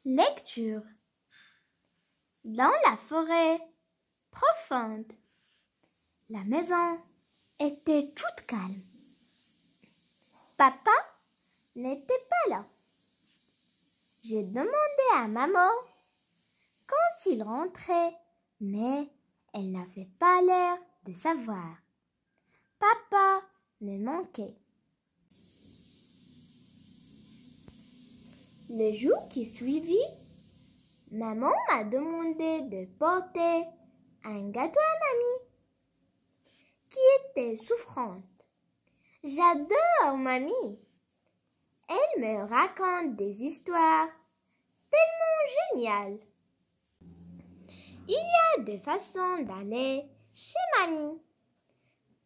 Lecture. Dans la forêt profonde, la maison était toute calme. Papa n'était pas là. J'ai demandé à maman quand il rentrait, mais elle n'avait pas l'air de savoir. Papa me manquait. Le jour qui suivit, maman m'a demandé de porter un gâteau à mamie, qui était souffrante. J'adore mamie. Elle me raconte des histoires tellement géniales. Il y a deux façons d'aller chez mamie.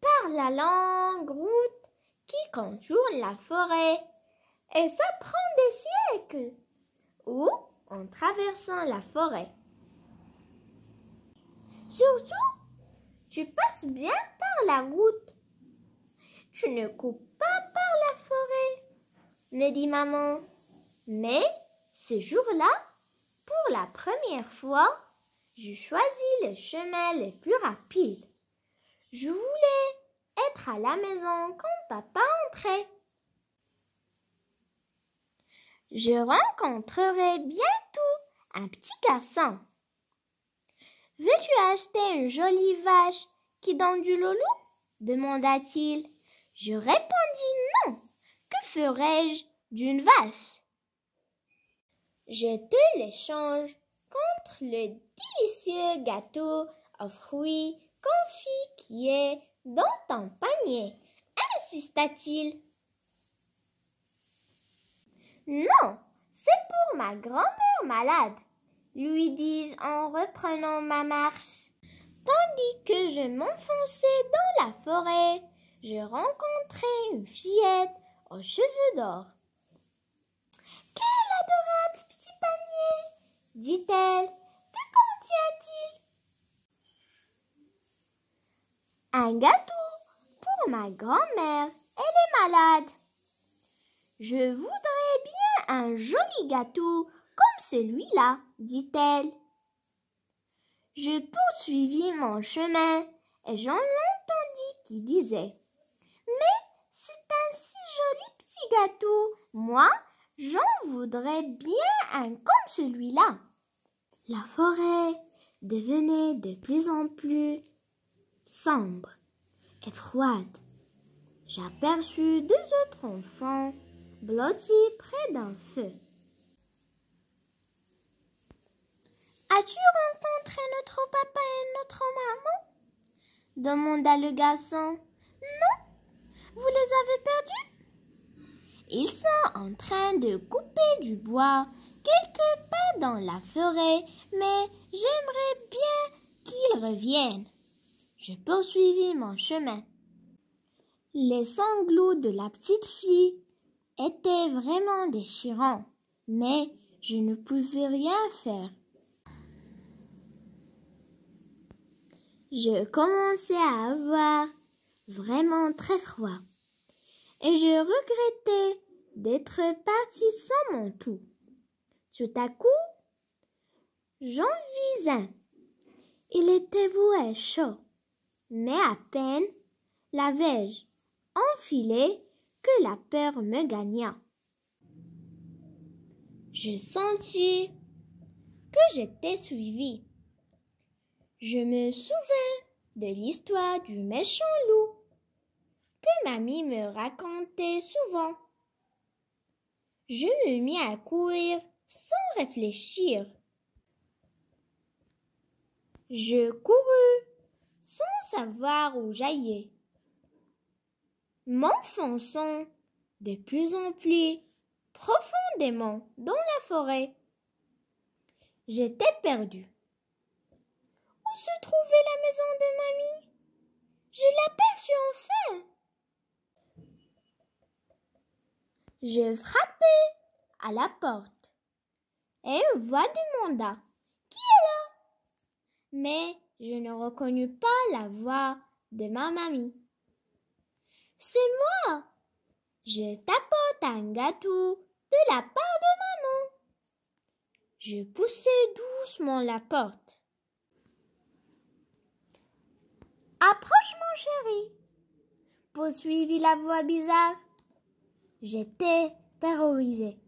Par la longue route qui contourne la forêt, et ça prend des siècles, ou en traversant la forêt. Surtout, tu passes bien par la route. Tu ne coupes pas par la forêt, me dit maman. Mais ce jour-là, pour la première fois, je choisis le chemin le plus rapide. Je voulais être à la maison quand papa entrait. Je rencontrerai bientôt un petit garçon. Veux-tu acheter une jolie vache qui donne du loulou? Demanda-t-il. Je répondis non. Que ferais-je d'une vache? Je te l'échange contre le délicieux gâteau aux fruits confits qui est dans ton panier, insista-t-il. Non, c'est pour ma grand-mère malade, lui dis-je en reprenant ma marche. Tandis que je m'enfonçais dans la forêt, je rencontrai une fillette aux cheveux d'or. « Quel adorable petit panier !» dit-elle. « Que contient-il ?»« Un gâteau pour ma grand-mère, elle est malade. »« Je voudrais bien un joli gâteau comme celui-là, » dit-elle. Je poursuivis mon chemin et j'en entendis qui disait « Mais c'est un si joli petit gâteau, moi j'en voudrais bien un comme celui-là. » La forêt devenait de plus en plus sombre et froide. J'aperçus deux autres enfants blottis près d'un feu. « As-tu rencontré notre papa et notre maman ?» demanda le garçon. « Non, vous les avez perdus ? Ils sont en train de couper du bois quelque part dans la forêt, mais j'aimerais bien qu'ils reviennent. » Je poursuivis mon chemin. Les sanglots de la petite fille étaient vraiment déchirants, mais je ne pouvais rien faire. Je commençais à avoir vraiment très froid et je regrettais d'être partie sans manteau. Tout à coup, j'en vis un. Il était beau et chaud, mais à peine l'avais-je enfilé que la peur me gagna. Je sentis que j'étais suivie. Je me souvins de l'histoire du méchant loup que mamie me racontait souvent. Je me mis à courir sans réfléchir. Je courus sans savoir où j'allais, m'enfonçant de plus en plus profondément dans la forêt. J'étais perdue. Où se trouvait la maison de mamie? Je l'aperçus enfin. Je frappai à la porte et une voix demanda « Qui est là ?» Mais je ne reconnus pas la voix de ma mamie. « C'est moi. Je t'apporte un gâteau de la part de maman. » Je poussai doucement la porte. « Approche, mon chéri !» poursuivit la voix bizarre. J'étais terrorisée.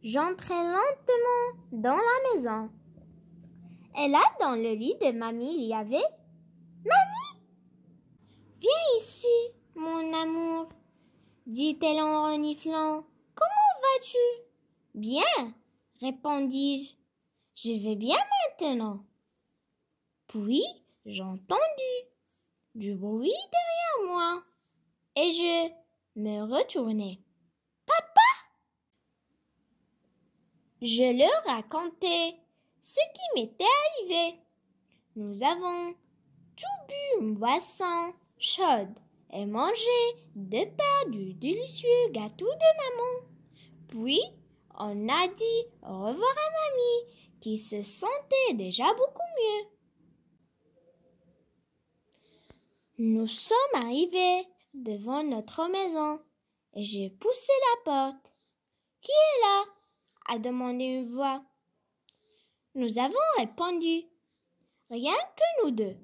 J'entrai lentement dans la maison. Et là, dans le lit de mamie, il y avait « Mamie !»« Viens ici, mon amour !» dit-elle en reniflant. « Comment vas-tu ?»« Bien !» répondis-je. « Je vais bien maintenant. » Puis, j'entendis du bruit derrière moi et je me retournai. « Papa !» Je leur racontai ce qui m'était arrivé. Nous avons tout bu une boisson chaude et mangé de part du délicieux gâteau de maman. Puis, on a dit au revoir à mamie qui se sentait déjà beaucoup mieux. Nous sommes arrivés devant notre maison et j'ai poussé la porte. « Qui est là ?» a demandé une voix. Nous avons répondu « Rien que nous deux. »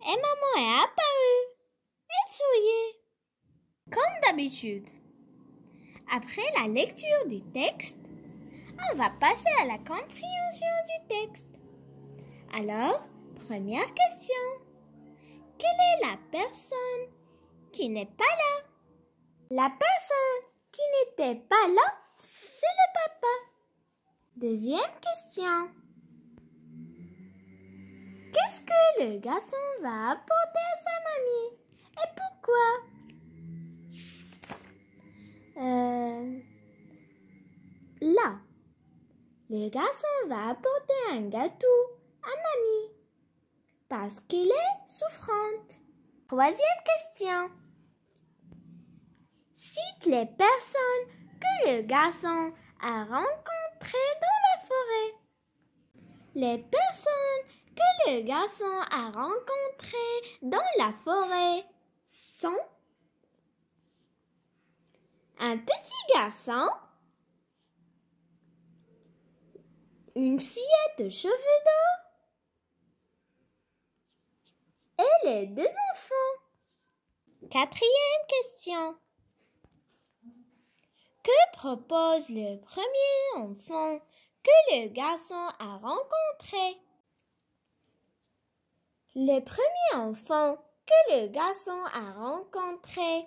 Et maman est apparue. Elle souriait. Comme d'habitude. Après la lecture du texte, on va passer à la compréhension du texte. Alors, première question. Quelle est la personne qui n'est pas là? La personne qui n'était pas là, c'est le papa. Deuxième question. Qu'est-ce que le garçon va apporter à sa mamie? Et pourquoi? Là, le garçon va apporter un gâteau à mamie parce qu'elle est souffrante. Troisième question. Cite les personnes que le garçon a rencontrées dans la forêt. Les personnes que le garçon a rencontrées dans la forêt sont un petit garçon, une fillette aux cheveux d'or et les deux enfants. Quatrième question. Que propose le premier enfant que le garçon a rencontré? Le premier enfant que le garçon a rencontré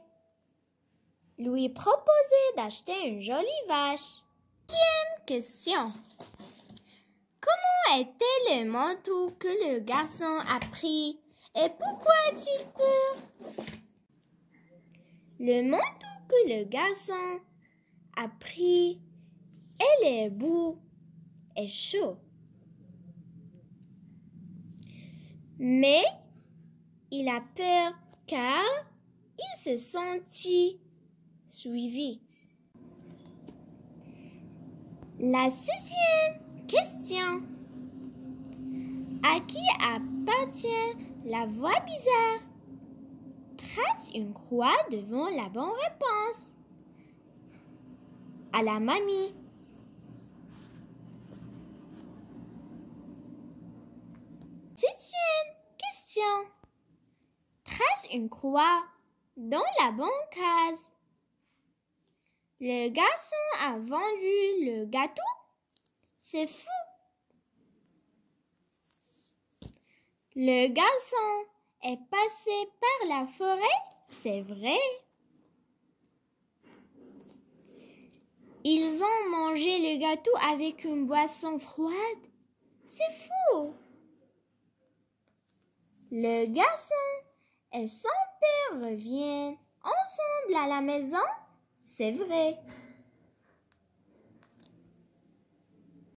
lui proposait d'acheter une jolie vache. Cinquième question. Comment était le manteau que le garçon a pris et pourquoi a-t-il peur? Le manteau que le garçon a pris, elle est beau et chaud. Mais il a peur car il se sentit suivi. La sixième question. À qui appartient la voix bizarre? Trace une croix devant la bonne réponse. À la mamie. Septième question. Trace une croix dans la bonne case. Le garçon a vendu le gâteau? C'est fou. Le garçon est passé par la forêt? C'est vrai. Ils ont mangé le gâteau avec une boisson froide? C'est fou. Le garçon et son père reviennent ensemble à la maison? C'est vrai.